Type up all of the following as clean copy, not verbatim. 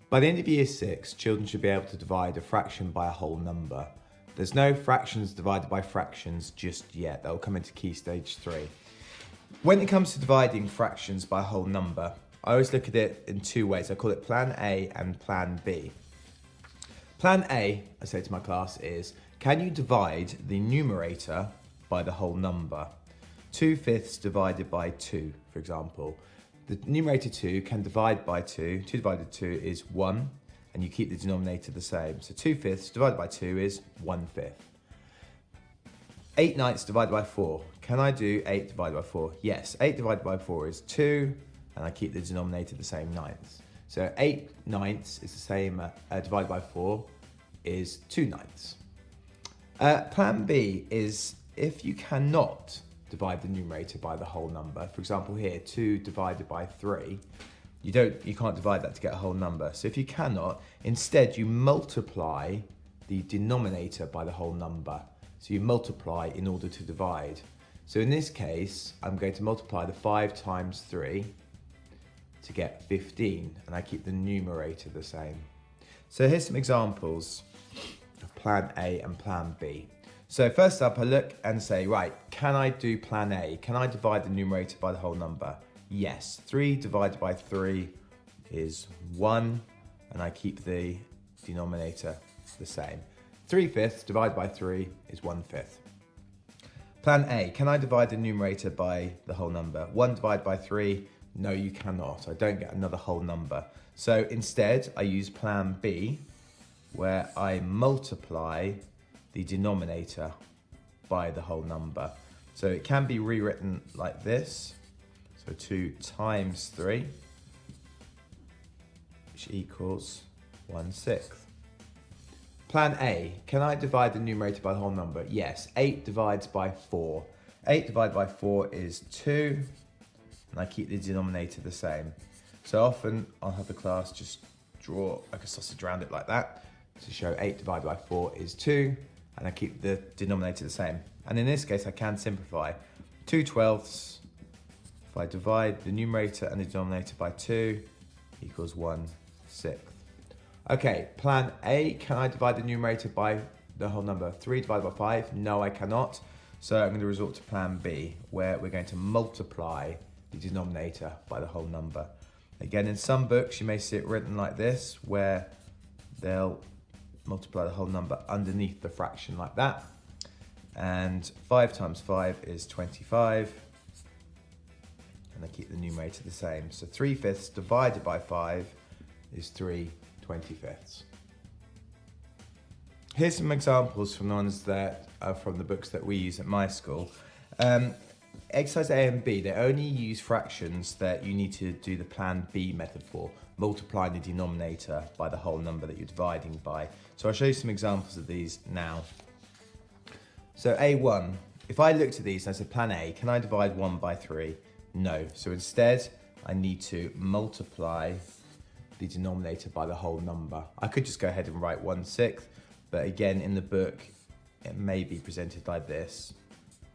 By the end of year 6, children should be able to divide a fraction by a whole number. There's no fractions divided by fractions just yet. That will come into key stage 3. When it comes to dividing fractions by a whole number, I always look at it in two ways. I call it plan A and plan B. Plan A, I say to my class, is can you divide the numerator by the whole number? 2/5 divided by 2, for example. The numerator 2 can divide by 2. 2 divided by 2 is 1, and you keep the denominator the same. So 2/5 divided by 2 is 1/5. 8/9 divided by 4. Can I do 8 divided by 4? Yes, 8 divided by 4 is 2, and I keep the denominator the same, 9ths. So 8/9 is the same, divided by 4 is 2/9. Plan B is if you cannot divide the numerator by the whole number. For example here, 2 divided by 3. You can't divide that to get a whole number. So if you cannot, instead you multiply the denominator by the whole number. So you multiply in order to divide. So in this case, I'm going to multiply the 5 times 3 to get 15, and I keep the numerator the same. So here's some examples of plan A and plan B. So first up, I look and say, right, can I do plan A? Can I divide the numerator by the whole number? Yes, 3 divided by 3 is 1, and I keep the denominator the same. 3/5 divided by 3 is 1/5. Plan A, can I divide the numerator by the whole number? 1 divided by 3, no you cannot. I don't get another whole number. So instead, I use plan B, where I multiply the denominator by the whole number. So it can be rewritten like this. So 2 times 3, which equals 1/6. Plan A, can I divide the numerator by the whole number? Yes, 8 divides by 4. 8 divided by 4 is 2, and I keep the denominator the same. So often I'll have the class just draw like a sausage around it like that to show 8 divided by 4 is 2, and I keep the denominator the same. And in this case, I can simplify. 2/12, if I divide the numerator and the denominator by 2, equals 1/6. Okay, plan A, can I divide the numerator by the whole number? 3 divided by 5, no I cannot. So I'm going to resort to plan B, where we're going to multiply the denominator by the whole number. Again, in some books, you may see it written like this, where they'll multiply the whole number underneath the fraction like that. And 5 times 5 is 25. And I keep the numerator the same. So 3/5 divided by 5 is 3/25. Here's some examples from the ones that are from the books that we use at my school. Exercise A and B, they only use fractions that you need to do the plan B method for, multiplying the denominator by the whole number that you're dividing by. So I'll show you some examples of these now. So A1, if I looked at these and I said plan A, can I divide 1 by 3? No. So instead, I need to multiply the denominator by the whole number. I could just go ahead and write 1/6, but again, in the book, it may be presented like this,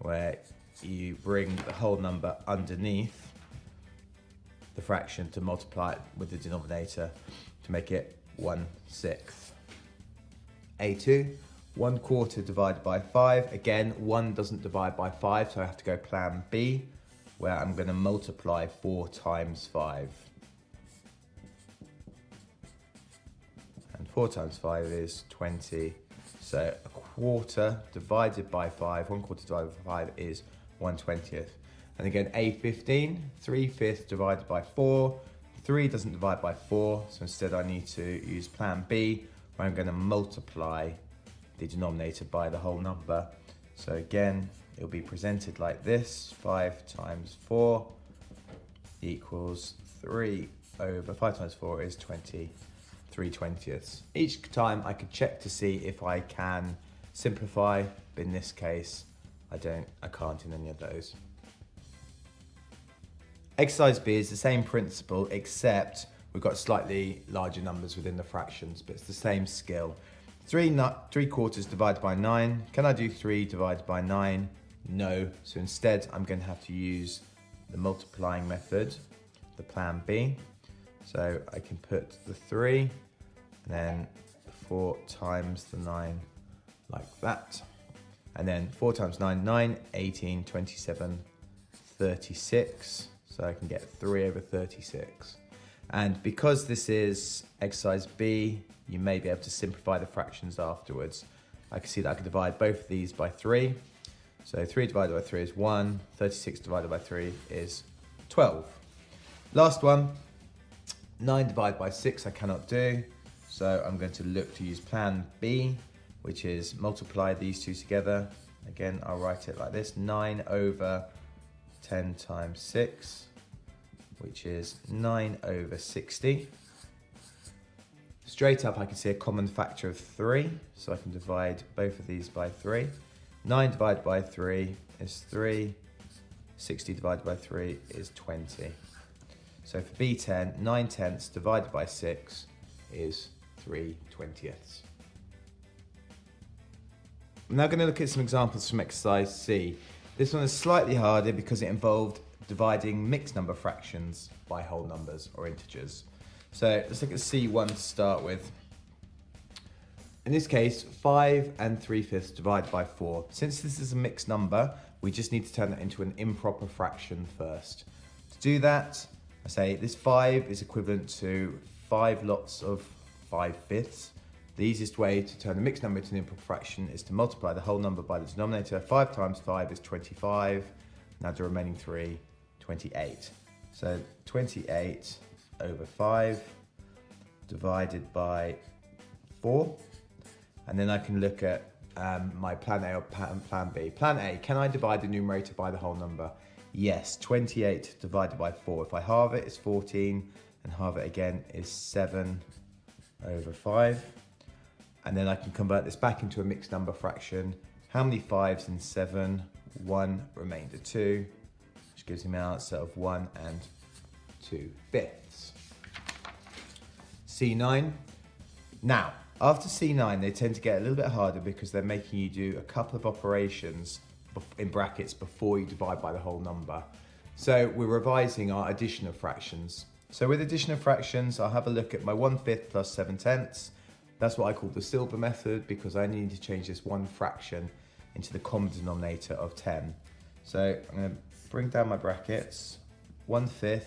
where you bring the whole number underneath the fraction to multiply it with the denominator to make it 1/6. A2, 1/4 divided by 5. Again, 1 doesn't divide by 5, so I have to go plan B, where I'm going to multiply 4 times 5. And 4 times 5 is 20. So 1/4 divided by 5, 1/4 divided by 5 is 1/20. And again, A15, 3/5 divided by 4. 3 doesn't divide by 4, so instead I need to use plan B, where I'm going to multiply the denominator by the whole number. So again, it'll be presented like this. 5 times 4 equals 5 times 4 is 3/20. Each time I could check to see if I can simplify, but in this case, I can't in any of those. Exercise B is the same principle, except we've got slightly larger numbers within the fractions, but it's the same skill. 3/4 divided by 9. Can I do 3 divided by 9? No. So instead, I'm going to have to use the multiplying method, the plan B. So I can put the 3 and then 4 times the 9 like that. And then 4 times 9, 9, 18, 27, 36. So I can get 3 over 36. And because this is exercise B, you may be able to simplify the fractions afterwards. I can see that I can divide both of these by 3. So 3 divided by 3 is 1, 36 divided by 3 is 12. Last one, 9 divided by 6 I cannot do. So I'm going to look to use plan B, which is multiply these two together. Again, I'll write it like this, 9 over 10 times 6, which is 9 over 60. Straight up, I can see a common factor of 3, so I can divide both of these by 3. 9 divided by 3 is 3, 60 divided by 3 is 20. So for B10, 9 tenths divided by 6 is 3/20. I'm now going to look at some examples from exercise C. This one is slightly harder because it involved dividing mixed number fractions by whole numbers or integers. So let's look at C1 to start with. In this case, 5 and 3/5 divided by 4. Since this is a mixed number, we just need to turn that into an improper fraction first. To do that, I say this 5 is equivalent to 5 lots of 5/5. The easiest way to turn a mixed number into an improper fraction is to multiply the whole number by the denominator. 5 times 5 is 25. Now the remaining 3, 28. So 28 over 5 divided by 4. And then I can look at my plan A or plan B. Plan A, can I divide the numerator by the whole number? Yes, 28 divided by 4. If I halve it, it's 14, and halve it again is 7 over 5. And then I can convert this back into a mixed number fraction. How many 5s in 7? 1, remainder 2, which gives me an answer of 1 and 2/5. C9. Now, after C9, they tend to get a little bit harder because they're making you do a couple of operations in brackets before you divide by the whole number. So we're revising our addition of fractions. So with addition of fractions, I'll have a look at my 1/5 plus 7/10. That's what I call the silver method because I need to change this one fraction into the common denominator of 10. So I'm going to bring down my brackets. 1/5,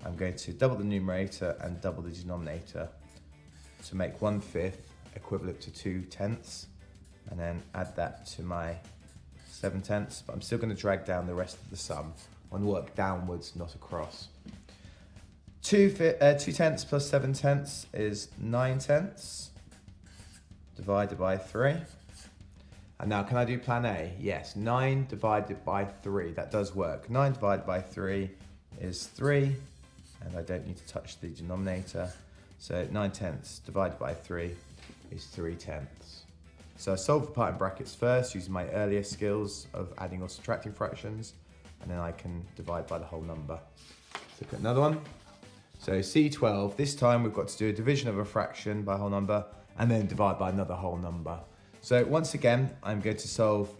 I'm going to double the numerator and double the denominator to make 1/5 equivalent to 2/10, and then add that to my 7/10, but I'm still going to drag down the rest of the sum and work downwards, not across. 2/10 plus 7/10 is 9/10 divided by 3. And now can I do plan A? Yes, 9 divided by 3, that does work. 9 divided by 3 is 3, and I don't need to touch the denominator. So 9/10 divided by 3 is 3/10. So I solve the part in brackets first using my earlier skills of adding or subtracting fractions, and then I can divide by the whole number. Let's look at another one. So C12, this time we've got to do a division of a fraction by a whole number and then divide by another whole number. So once again, I'm going to solve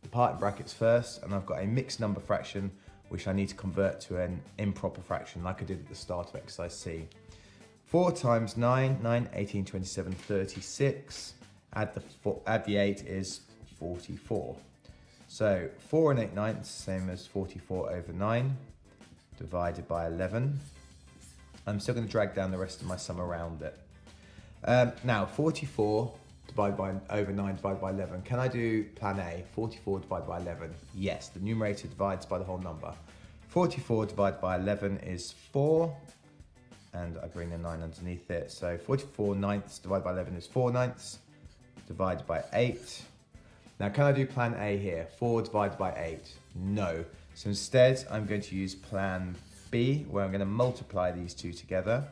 the part in brackets first, and I've got a mixed number fraction which I need to convert to an improper fraction like I did at the start of exercise C. 4 times 9, 9, 18, 27, 36. Add the 8 is 44. So 4 and 8/9, same as 44 over 9, divided by 11. I'm still going to drag down the rest of my sum around it. Now 44 divided by over 9 divided by 11. Can I do plan A? 44 divided by 11. Yes, the numerator divides by the whole number. 44 divided by 11 is 4. And I bring the 9 underneath it. So 44 ninths divided by 11 is 4 ninths, divided by 8. Now can I do plan A here? 4 divided by 8? No. So instead I'm going to use plan B, where I'm going to multiply these two together.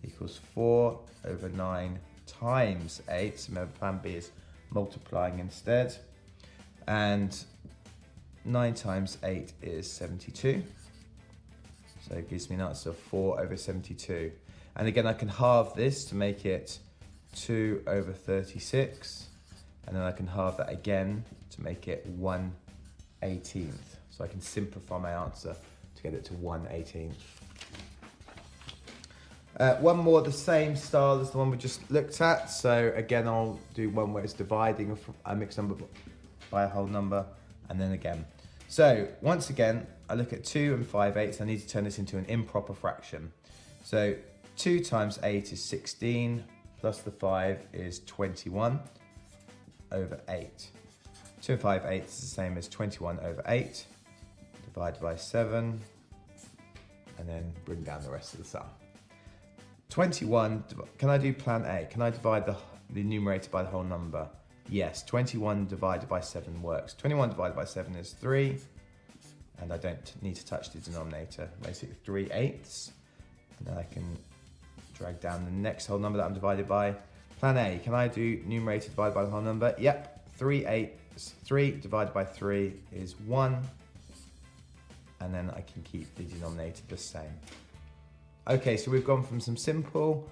Equals 4 over 9 times 8. So remember, plan B is multiplying instead. And 9 times 8 is 72. So it gives me an answer of 4 over 72. And again, I can halve this to make it 2 over 36. And then I can halve that again to make it 1/18. So I can simplify my answer to get it to 1/18. One more, the same style as the one we just looked at. So again, I'll do one where it's dividing a mixed number by a whole number, and then again. So once again, I look at 2 and 5/8. I need to turn this into an improper fraction. So 2 times 8 is 16, plus the 5 is 21 over 8. 2 and 5/8 is the same as 21 over 8, divided by 7, and then bring down the rest of the sum. 21, can I do plan A? Can I divide the numerator by the whole number? Yes, 21 divided by 7 works. 21 divided by 7 is 3, and I don't need to touch the denominator. Basically 3/8, and then I can drag down the next whole number that I'm divided by. Plan A, can I do numerator divided by the whole number? Yep, 3/8, 3 divided by 3 is 1, and then I can keep the denominator the same. Okay, so we've gone from some simple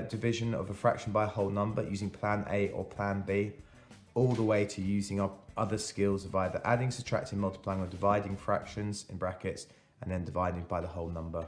division of a fraction by a whole number using plan A or plan B, all the way to using our other skills of either adding, subtracting, multiplying, or dividing fractions in brackets, and then dividing by the whole number.